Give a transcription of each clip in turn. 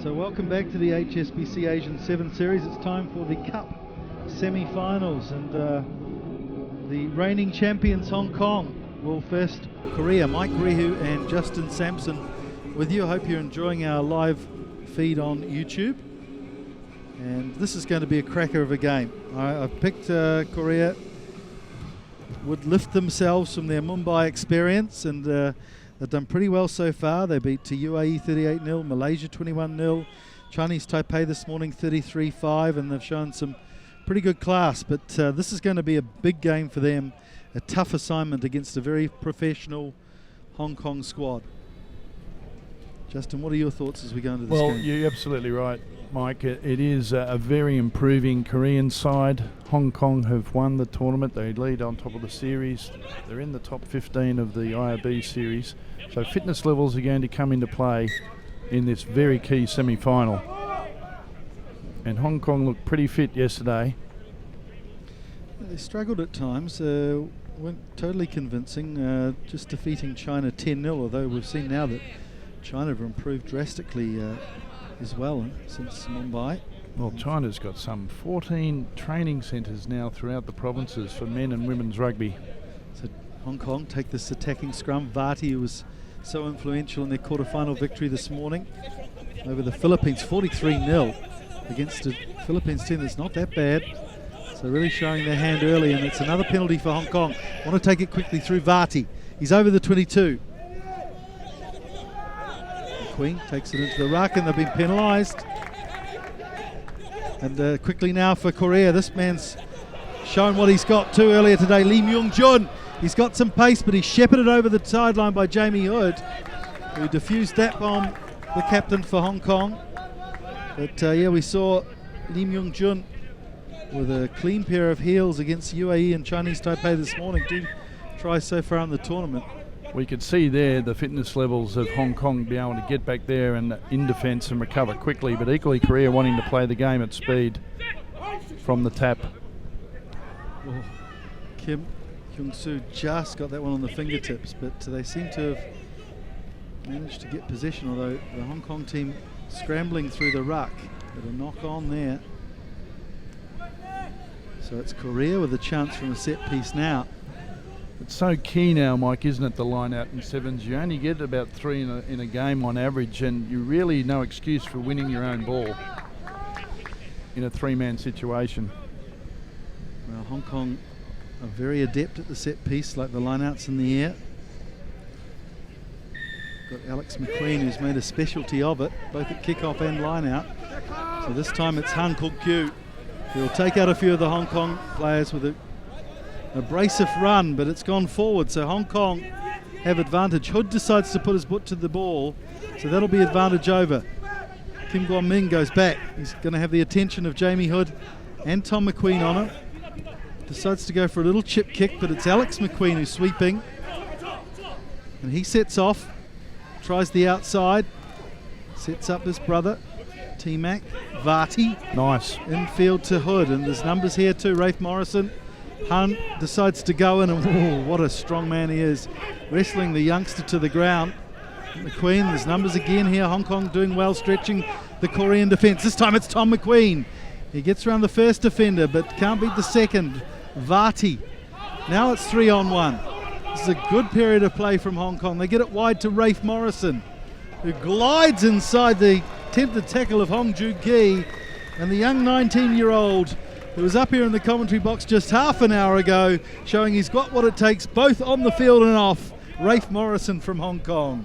So welcome back to the HSBC Asian 7 Series. It's time for the Cup semi-finals, and the reigning champions Hong Kong will first Korea. Mike Rehu and Justin Sampson with you. I hope you're enjoying our live feed on YouTube. And this is going to be a cracker of a game. I've picked Korea would lift themselves from their Mumbai experience, and they've done pretty well so far. They beat to UAE 38-0, Malaysia 21-0, Chinese Taipei this morning 33-5, and they've shown some pretty good class. But this is going to be a big game for them, a tough assignment against a very professional Hong Kong squad. Justin, what are your thoughts as we go into this game? Well, you're absolutely right, Mike. It is a very improving Korean side. Hong Kong have won the tournament. They lead on top of the series. They're in the top 15 of the IRB series. So fitness levels are going to come into play in this very key semi-final. And Hong Kong looked pretty fit yesterday. They struggled at times. Weren't totally convincing. Just defeating China 10-0, although we've seen now that China have improved drastically as well since Mumbai. Well, China's got some 14 training centres now throughout the provinces for men and women's rugby. So Hong Kong take this attacking scrum. Vati, who was so influential in their quarter-final victory this morning over the Philippines, 43-0 against a Philippines team that's not that bad. So really showing their hand early, and it's another penalty for Hong Kong. Want to take it quickly through Vati. He's over the 22. Queen takes it into the ruck, and they've been penalised. And quickly now for Korea. This man's shown what he's got too earlier today. Lee Myung-jun. He's got some pace, but he's shepherded over the sideline by Jamie Hood, who diffused that bomb, the captain for Hong Kong. But yeah, we saw Lee Myung-jun with a clean pair of heels against UAE and Chinese Taipei this morning. 2 tries so far in the tournament. We could see there the fitness levels of Hong Kong being able to get back there and in defence and recover quickly, but equally Korea wanting to play the game at speed from the tap. Oh, Kim Kyung-soo just got that one on the fingertips, but they seem to have managed to get possession, although the Hong Kong team scrambling through the ruck. But a knock on there. So it's Korea with a chance from a set piece now. It's so key now, Mike, isn't it, the line out in sevens? You only get about 3 in a game on average, and you really no excuse for winning your own ball in a 3-man situation. Well, Hong Kong are very adept at the set piece, like the line-outs in the air. Got Alex McQueen, who's made a specialty of it, both at kick-off and line-out. So this time it's Han Kuk-kyu, who will take out a few of the Hong Kong players with a abrasive run, but it's gone forward, so Hong Kong have advantage. Hood decides to put his foot to the ball, so that'll be advantage over. Kim Guan-ming goes back. He's going to have the attention of Jamie Hood and Tom McQueen on him. Decides to go for a little chip kick, but it's Alex McQueen who's sweeping, and he sets off, tries the outside, sets up his brother T-Mac. Vati nice infield to Hood, and there's numbers here too. Rafe Morrison. Han decides to go in, and what a strong man he is, wrestling the youngster to the ground. McQueen, there's numbers again here. Hong Kong doing well, stretching the Korean defence. This time it's Tom McQueen. He gets around the first defender, but can't beat the second. Vati. Now it's 3-on-1. This is a good period of play from Hong Kong. They get it wide to Rafe Morrison, who glides inside the attempted tackle of Hong Joo-ki, and the young 19-year-old who was up here in the commentary box just half an hour ago, showing he's got what it takes both on the field and off. Rafe Morrison from Hong Kong.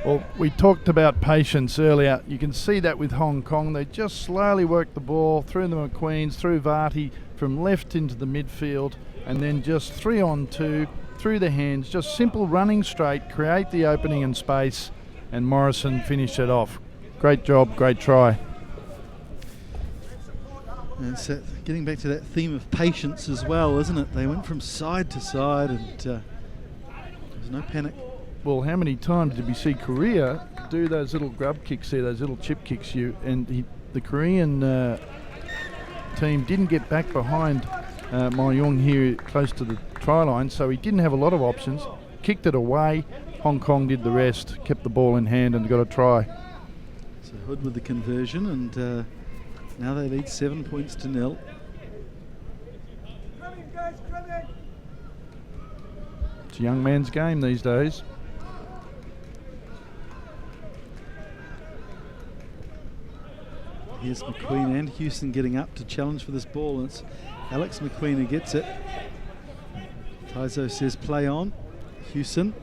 Well, we talked about patience earlier. You can see that with Hong Kong. They just slowly work the ball through the McQueens, through Vati, from left into the midfield, and then just 3-on-2, through the hands, just simple running straight, create the opening and space, and Morrison finished it off. Great job, great try. And so getting back to that theme of patience as well, isn't it? They went from side to side, and there's no panic. Well, how many times did we see Korea do those little grub kicks there, those little chip kicks? The Korean team didn't get back behind Ma Young here close to the try line, so he didn't have a lot of options. Kicked it away. Hong Kong did the rest, kept the ball in hand and got a try. So So Hood with the conversion, and now they lead 7 points to 0. It's a young man's game these days. Here's McQueen and Houston getting up to challenge for this ball, and it's Alex McQueen who gets it. Taizo says play on. Houston,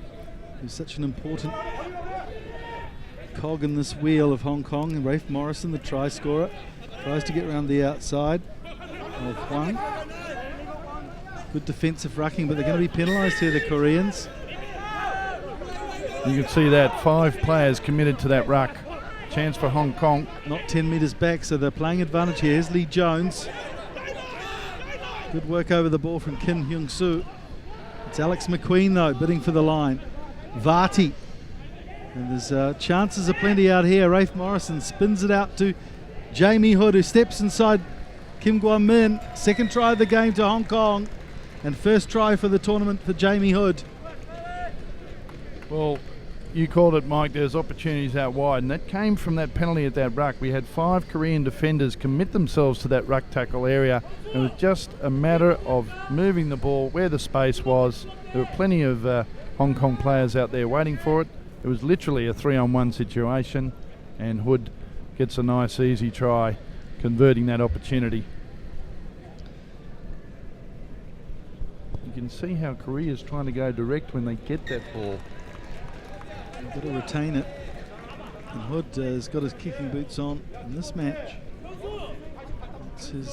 who's such an important cog in this wheel of Hong Kong. And Rafe Morrison, the try scorer, tries to get around the outside of Huang. Good defensive rucking, but they're going to be penalised here, the Koreans. You can see that 5 players committed to that ruck. Chance for Hong Kong. Not 10 metres back, so they're playing advantage here. Here's Lee Jones. Good work over the ball from Kim Hyung-soo. It's Alex McQueen, though, bidding for the line. Varty. And there's chances aplenty out here. Rafe Morrison spins it out to Jamie Hood, who steps inside Kim Guan-min. Second try of the game to Hong Kong. And first try for the tournament for Jamie Hood. Well, you called it, Mike. There's opportunities out wide, and that came from that penalty at that ruck. We had 5 Korean defenders commit themselves to that ruck tackle area. It was just a matter of moving the ball where the space was. There were plenty of Hong Kong players out there waiting for it. It was literally a 3-on-1 situation, and Hood gets a nice easy try, converting that opportunity. You can see how Korea's trying to go direct when they get that ball. They've got to retain it. And Hood has got his kicking boots on in this match. It's his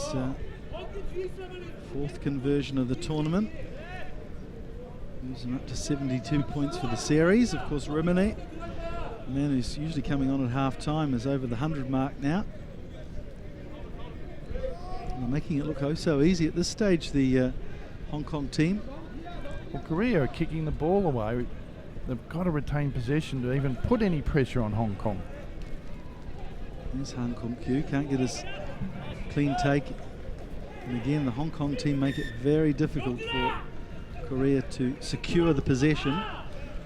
4th conversion of the tournament. Moves him up to 72 points for the series. Of course, Rimene, the man who's usually coming on at half time, is over the 100 mark now. And they're making it look oh so easy at this stage, the Hong Kong team. Well, Korea are kicking the ball away. They've got to retain possession to even put any pressure on Hong Kong. There's Han Kong Kyu, can't get his clean take. And again, the Hong Kong team make it very difficult for Korea to secure the possession.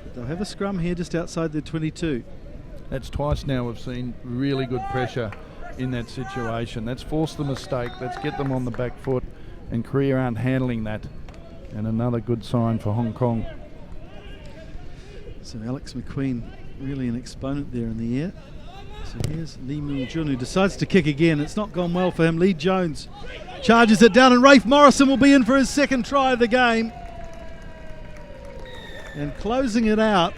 But they'll have a scrum here just outside their 22. That's twice now we've seen really good pressure in that situation. That's forced the mistake. Let's get them on the back foot, and Korea aren't handling that. And another good sign for Hong Kong. So Alex McQueen, really an exponent there in the air. So here's Lee Myung-jun, who decides to kick again. It's not gone well for him. Lee Jones charges it down, and Rafe Morrison will be in for his 2nd try of the game. And closing it out,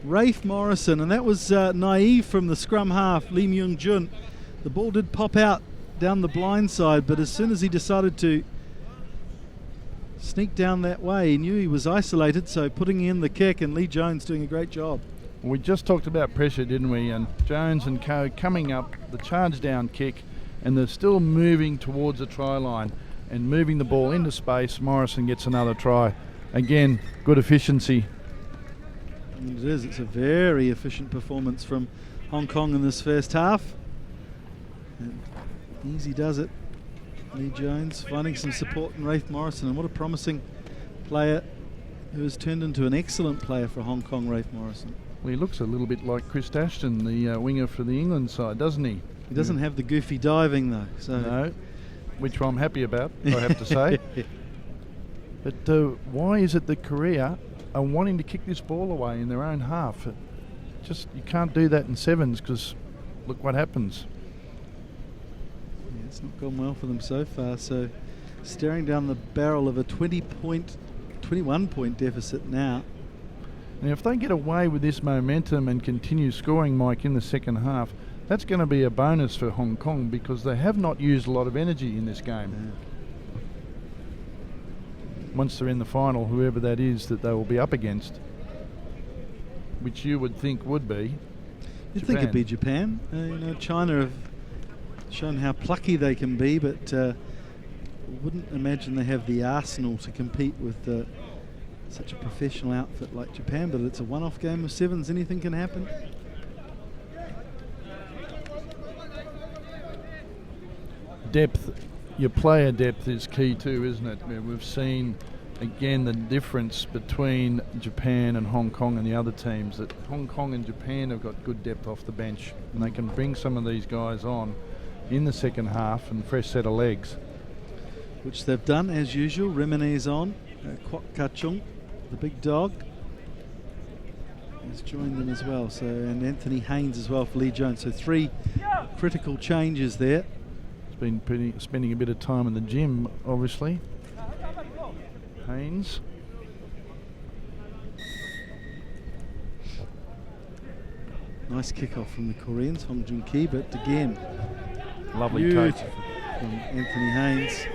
Rafe Morrison, and that was naive from the scrum half, Lee Myung-jun. The ball did pop out down the blind side, but as soon as he decided to sneak down that way, he knew he was isolated, so putting in the kick, and Lee Jones doing a great job. We just talked about pressure, didn't we? And Jones and Co coming up, the charge down kick, and they're still moving towards the try line and moving the ball into space. Morrison gets another try. Again, good efficiency. And it is, it's a very efficient performance from Hong Kong in this first half. And easy does it. Lee Jones finding some support in Rafe Morrison, and what a promising player who has turned into an excellent player for Hong Kong, Rafe Morrison. Well, he looks a little bit like Chris Ashton, the winger for the England side, doesn't he? He doesn't have the goofy diving though. So no, which I'm happy about, I have to say. But why is it that Korea are wanting to kick this ball away in their own half? You can't do that in sevens, because look what happens. It's not gone well for them so far, so staring down the barrel of a 21 point deficit now. And if they get away with this momentum and continue scoring, Mike, in the second half, that's going to be a bonus for Hong Kong, because they have not used a lot of energy in this game. Yeah. Once they're in the final, whoever that is that they will be up against, which you would think would be You'd think it'd be Japan. China have shown how plucky they can be, but wouldn't imagine they have the arsenal to compete with such a professional outfit like Japan. But it's a one-off game of sevens, anything can happen. Depth, your player depth is key too, isn't it? We've seen again, the difference between Japan and Hong Kong and the other teams, that Hong Kong and Japan have got good depth off the bench, and they can bring some of these guys on in the second half and fresh set of legs. Which they've done as usual. Remene's on. Kwok Kachung, the big dog, has joined them as well. So, and Anthony Haynes as well for Lee Jones. So 3 critical changes there. He's been spending a bit of time in the gym, obviously. Haynes. Nice kick-off from the Koreans, Hong Jun Ki, but again, Lovely touch from Anthony Haynes.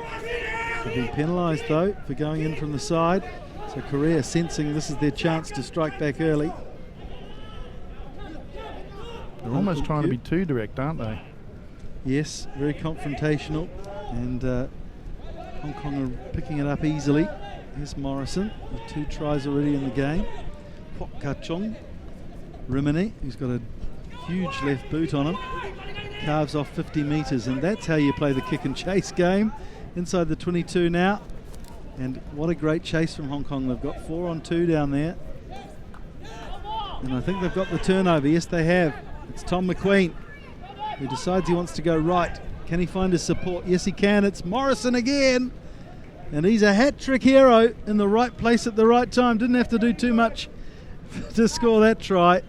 They've been penalised though for going in from the side. So Korea sensing this is their chance to strike back early. They're almost trying to be too direct, aren't they? Yes, very confrontational, and Hong Kong are picking it up easily. Here's Morrison with 2 tries already in the game. Kwok Kachong, Rimene, who's got a huge left boot on him, carves off 50 metres, and that's how you play the kick and chase game. Inside the 22 now, and what a great chase from Hong Kong. They've got 4 on 2 down there, and I think they've got the turnover. Yes, they have. It's Tom McQueen who decides he wants to go right. Can he find his support? Yes, he can. It's Morrison again, and he's a hat-trick hero in the right place at the right time. Didn't have to do too much to score that try.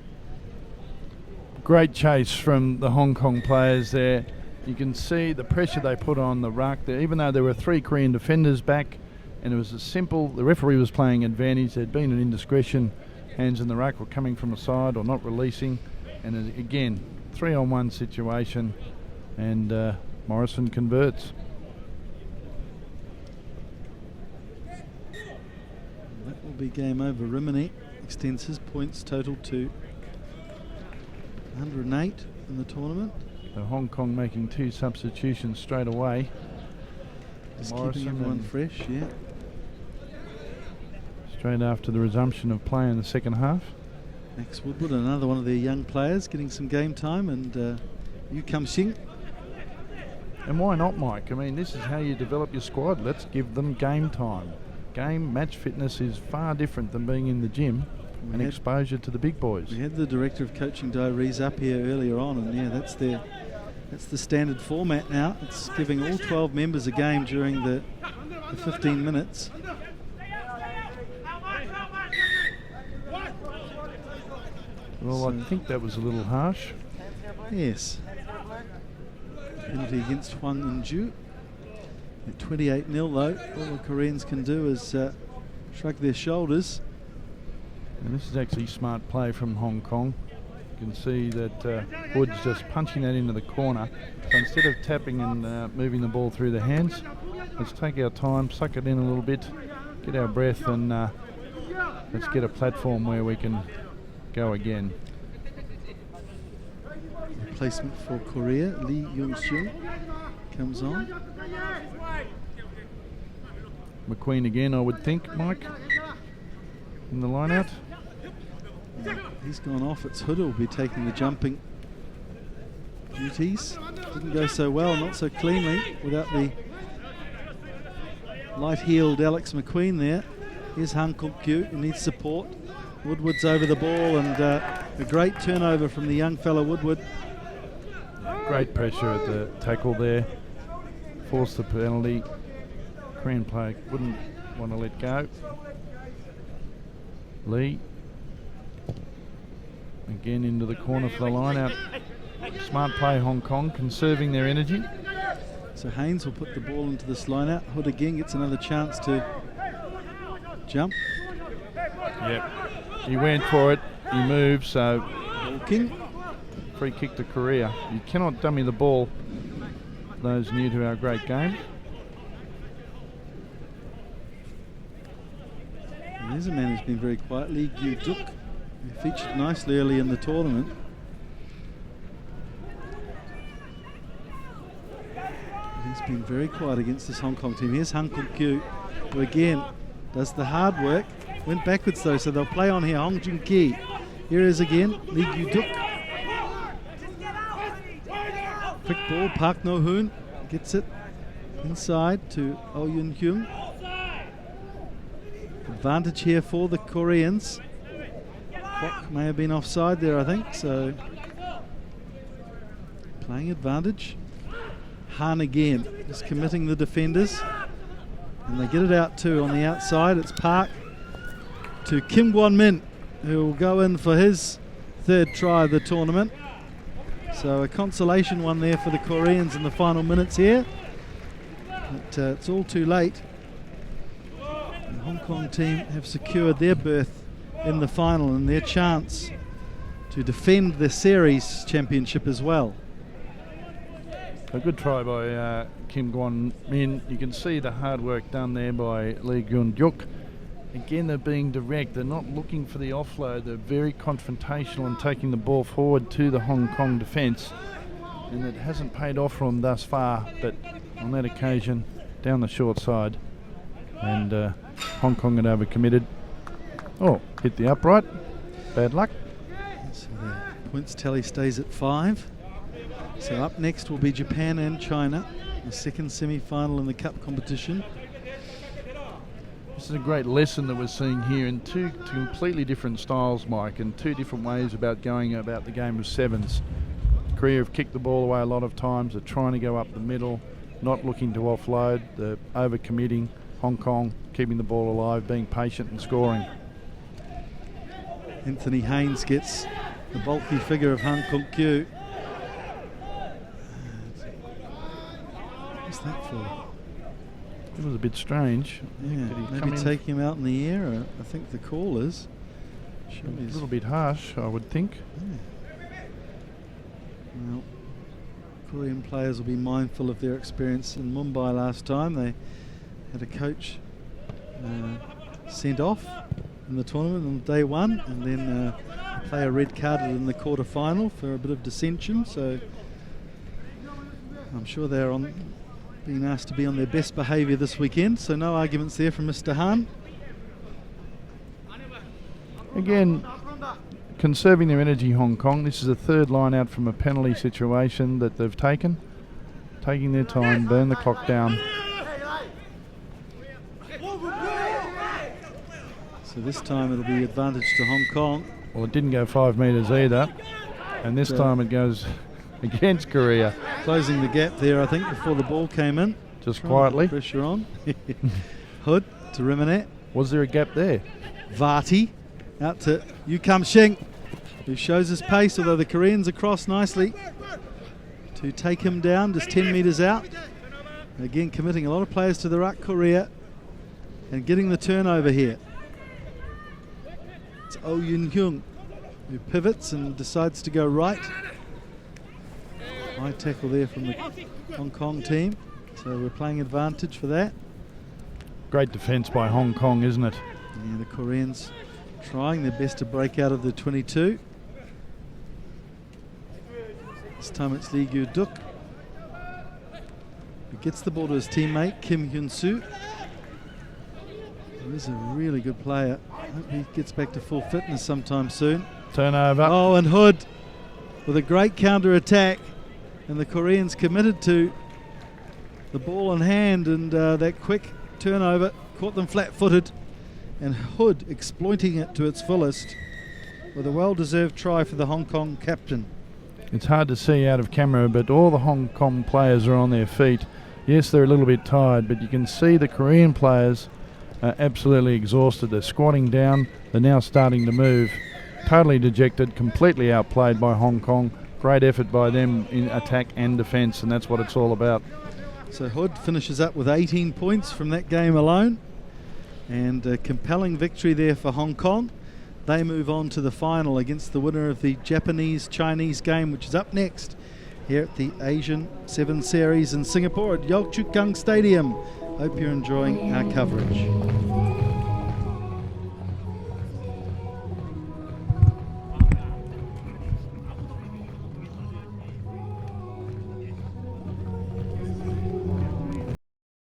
Great chase from the Hong Kong players there. You can see the pressure they put on the ruck there, even though there were 3 Korean defenders back, and it was a simple, the referee was playing advantage. There'd been an indiscretion, hands in the ruck were coming from the side or not releasing, and again, 3-on-1 situation, and Morrison converts. That will be game over. Rimene extends his points total to 108 in the tournament. So Hong Kong making 2 substitutions straight away. Just Morrison keeping everyone fresh, yeah. Straight after the resumption of play in the second half. Max Woodward, another one of their young players, getting some game time, and Yu Kam Sing. And why not, Mike? I mean, this is how you develop your squad. Let's give them game time. Match fitness is far different than being in the gym and exposure to the big boys. We had the director of coaching diaries up here earlier on, and yeah, that's the standard format now. It's giving all 12 members a game during the 15 minutes. Well, so I think that was a little harsh. Yes. Penalty against Huang Inju. At 28-0 though, all the Koreans can do is shrug their shoulders. And this is actually smart play from Hong Kong. You can see that Wood's just punching that into the corner. So instead of tapping and moving the ball through the hands, let's take our time, suck it in a little bit, get our breath, and let's get a platform where we can go again. Replacement for Korea, Lee Young-sung comes on. McQueen again, I would think, Mike, in the line-out. He's gone off. It's Hood who will be taking the jumping duties. Didn't go so well, not so cleanly, without the light-heeled Alex McQueen there. Here's Han Kuk-kyu, who needs support. Woodward's over the ball, and a great turnover from the young fellow Woodward. Great pressure at the tackle there. Forced the penalty. Korean player wouldn't want to let go. Lee. Again into the corner for the line out. Smart play Hong Kong, conserving their energy. So Haynes will put the ball into this line out. Hood again gets another chance to jump. Yep. He went for it. He moved, so Walking. Free kick to Korea. You cannot dummy the ball. Those new to our great game. And there's a man who's been very quiet, Lee Gyu-duk, who featured nicely early in the tournament. He's been very quiet against this Hong Kong team. Here's Han Kuk-kyu, who again does the hard work. Went backwards though, so they'll play on here. Hong Jun Ki. Here is again, Lee Gyu-duk. Quick ball, Park No-hoon gets it inside to Oh Yun Hyung. advantage here for the Koreans. Kwok may have been offside there, I think, so playing advantage. Han again, just committing the defenders, and they get it out too on the outside. It's Park to Kim Gwon-min, who will go in for his third try of the tournament. So a consolation one there for the Koreans in the final minutes here. But it's all too late. The Hong Kong team have secured their berth in the final and their chance to defend the series championship as well. A good try by Kim Gwon-min. You can see the hard work done there by Lee Gyun-dyuk. Again, they're being direct. They're not looking for the offload. They're very confrontational and taking the ball forward to the Hong Kong defence. And it hasn't paid off for them thus far, but on that occasion, down the short side. And Hong Kong had overcommitted. Oh, hit the upright. Bad luck. So the points tally stays at 5. So up next will be Japan and China, the second semi-final in the Cup competition. This is a great lesson that we're seeing here in two completely different styles, Mike, and two different ways about going about the game of sevens. Korea have kicked the ball away a lot of times. They're trying to go up the middle, not looking to offload. They're overcommitting. Hong Kong keeping the ball alive, being patient and scoring. Anthony Haynes gets the bulky figure of Han Kong-kyu. What's that for? It was a bit strange. Yeah, maybe take him out in the air. I think the call is. A little bit harsh, I would think. Yeah. Well, Korean players will be mindful of their experience in Mumbai last time. They had a coach sent off in the tournament on day one, and then a player red carded in the quarter final for a bit of dissension. So I'm sure they're being asked to be on their best behaviour this weekend, so no arguments there from Mr. Han. Again, conserving their energy, Hong Kong. This is the third line out from a penalty situation that they've taken. Taking their time, burn the clock down. So this time it'll be advantage to Hong Kong. Well, it didn't go 5 metres either, and this time it goes against Korea. Closing the gap there, I think, before the ball came in. Just quietly. Pressure on. Hood to Rimanet. Was there a gap there? Vati out to Yu Kam-shing, who shows his pace, although the Koreans are crossed nicely to take him down, just 10 metres out. Again, committing a lot of players to the ruck, Korea, and getting the turnover here. It's Oh Yun-hyung who pivots and decides to go right. High tackle there from the Hong Kong team, so we're playing advantage for that. Great defence by Hong Kong, isn't it? Yeah, the Koreans trying their best to break out of the 22. This time it's Lee Gyu-duk who gets the ball to his teammate Kim Hyun-soo. He's a really good player. I hope he gets back to full fitness sometime soon. Turnover. Oh, and Hood with a great counter-attack, and the Koreans committed to the ball in hand, and that quick turnover caught them flat-footed, and Hood exploiting it to its fullest with a well-deserved try for the Hong Kong captain. It's hard to see out of camera, but all the Hong Kong players are on their feet. Yes, they're a little bit tired, but you can see the Korean players are absolutely exhausted. They're squatting down. They're now starting to move. Totally dejected, completely outplayed by Hong Kong. Great effort by them in attack and defence, and that's what it's all about. So Hood finishes up with 18 points from that game alone, and a compelling victory there for Hong Kong. They move on to the final against the winner of the Japanese-Chinese game, which is up next here at the Asian 7 Series in Singapore at Yio Chu Kang Stadium. Hope you're enjoying our coverage.